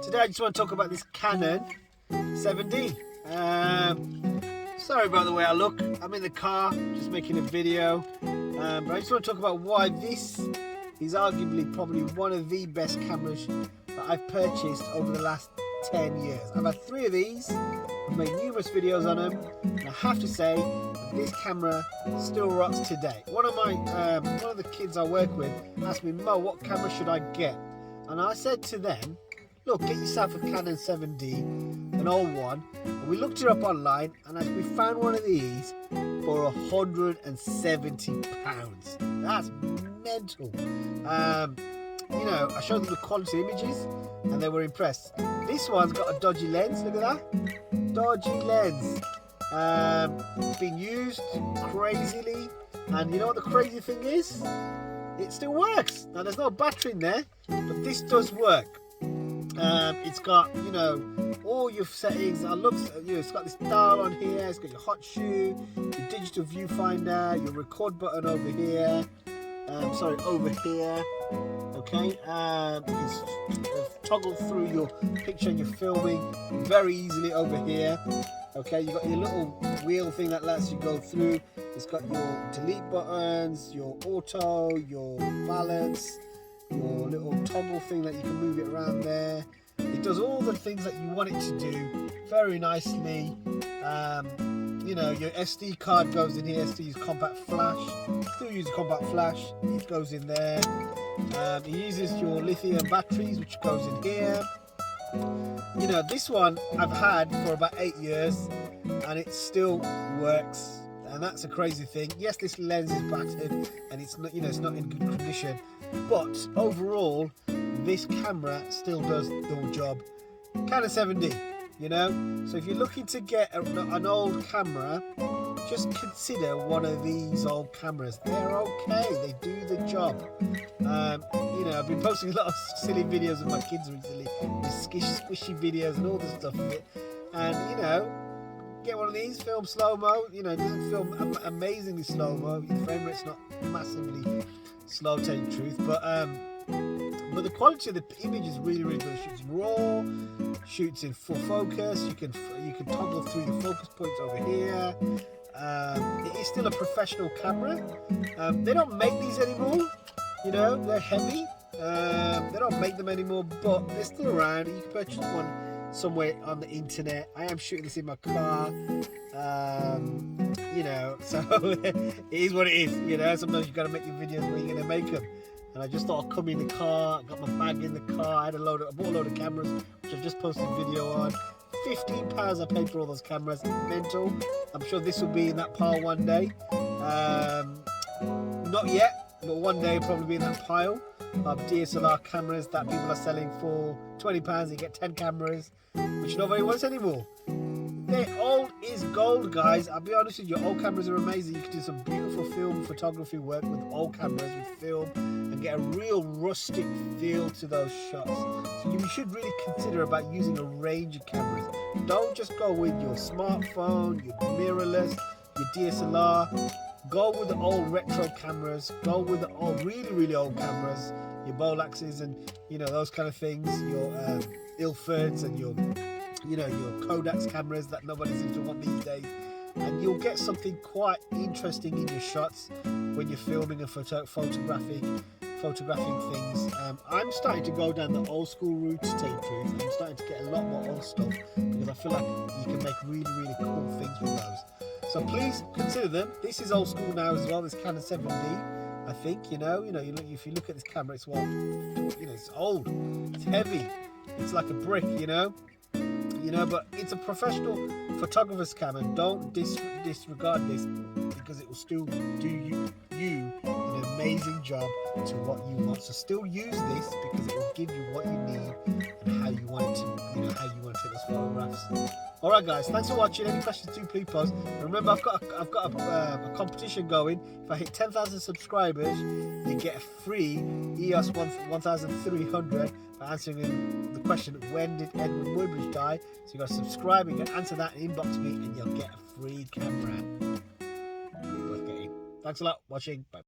Today I just want to talk about this Canon 7D. Sorry about the way I look. I'm in the car just making a video, but I just want to talk about why this is arguably probably one of the best cameras that I've purchased over the last 10 years. I've had 3 of these, I've made numerous videos on them, and I have to say that this camera still rocks today. One of the kids I work with asked me, Mo, what camera should I get? And I said to them, look, get yourself a Canon 7D, an old one. And we looked it up online, and we found one of these for £170. That's mental. You know, I showed them the quality images, and they were impressed. This one's got a dodgy lens. Look at that, dodgy lens. It's been used crazily, and you know what the crazy thing is? It still works. Now there's no battery in there, but this does work. It's got, you know, all your settings. It's got this dial on here. It's got your hot shoe, your digital viewfinder, your record button over here. Over here. Okay. You can toggle through your picture and your filming very easily over here. Okay, you got your little wheel thing that lets you go through. It's got your delete buttons, your auto, your balance, your little toggle thing that you can move it around there. It does all the things that you want it to do very nicely. You know, your SD card goes in here. Still use compact flash. Still use compact flash. It goes in there. It uses your lithium batteries, which goes in here. You know, this one I've had for about 8 years, and it still works. And that's a crazy thing. Yes, this lens is battered, and it's not, you know, it's not in good condition. But overall, this camera still does the job. Canon 7D, you know. So if you're looking to get an old camera, just consider one of these old cameras. They're okay. They do the job. You know, I've been posting a lot of silly videos with my kids recently, these squishy videos and all this stuff of it. And you know, get one of these, film slow-mo. You know, it doesn't film amazingly slow-mo. Your frame rate's not massively slow, to tell you the truth, but the quality of the image is really, really good. It shoots raw, shoots in full focus. You can toggle through your focus points over here. It is still a professional camera. They don't make these anymore. You know, they're heavy. They don't make them anymore, but they're still around. You can purchase one somewhere on the internet. I am shooting this in my car. You know, so it is what it is. You know, sometimes you got to make your videos where you're gonna make them. And I just thought I'd come in the car. I got my bag in the car. I bought a load of cameras, which I've just posted a video on. £15 I paid for all those cameras. Mental. I'm sure this will be in that pile one day. Not yet, but one day it'll probably be in that pile of DSLR cameras that people are selling for £20. You get 10 cameras, which nobody wants anymore. They're old is gold, guys. I'll be honest with you, old cameras are amazing. You can do some beautiful film photography work with old cameras, with film, and get a real rustic feel to those shots. So you should really consider about using a range of cameras. Don't just go with your smartphone, your mirrorless, your DSLR. Go with the old retro cameras. Go with the old, really, really old cameras. Your Bolaxes and, you know, those kind of things. Your Ilfords and your Kodaks cameras that nobody seems to want these days. And you'll get something quite interesting in your shots when you're filming and photographing things. I'm starting to go down the old school route, to tell you the truth. I'm starting to get a lot more old stuff because I feel like you can make really, really cool things with those. So please consider them. This is old school now as well. This Canon 7D, I think. You know, if you look at this camera, it's it's old, it's heavy, it's like a brick. You know, but it's a professional photographer's camera. Don't disregard this, because it will still do you an amazing job to what you want. So still use this, because it will give you what you need and how you want it to, how you want to take those photographs. All right, guys, thanks for watching. Any questions, do please post. And remember, I've got a competition going. If I hit 10,000 subscribers, you get a free EOS 1300 for answering the question, when did Edward Muybridge die? So you got to subscribe, and you can answer that and inbox me, and you'll get a free camera. Worth getting. Thanks a lot for watching. Bye.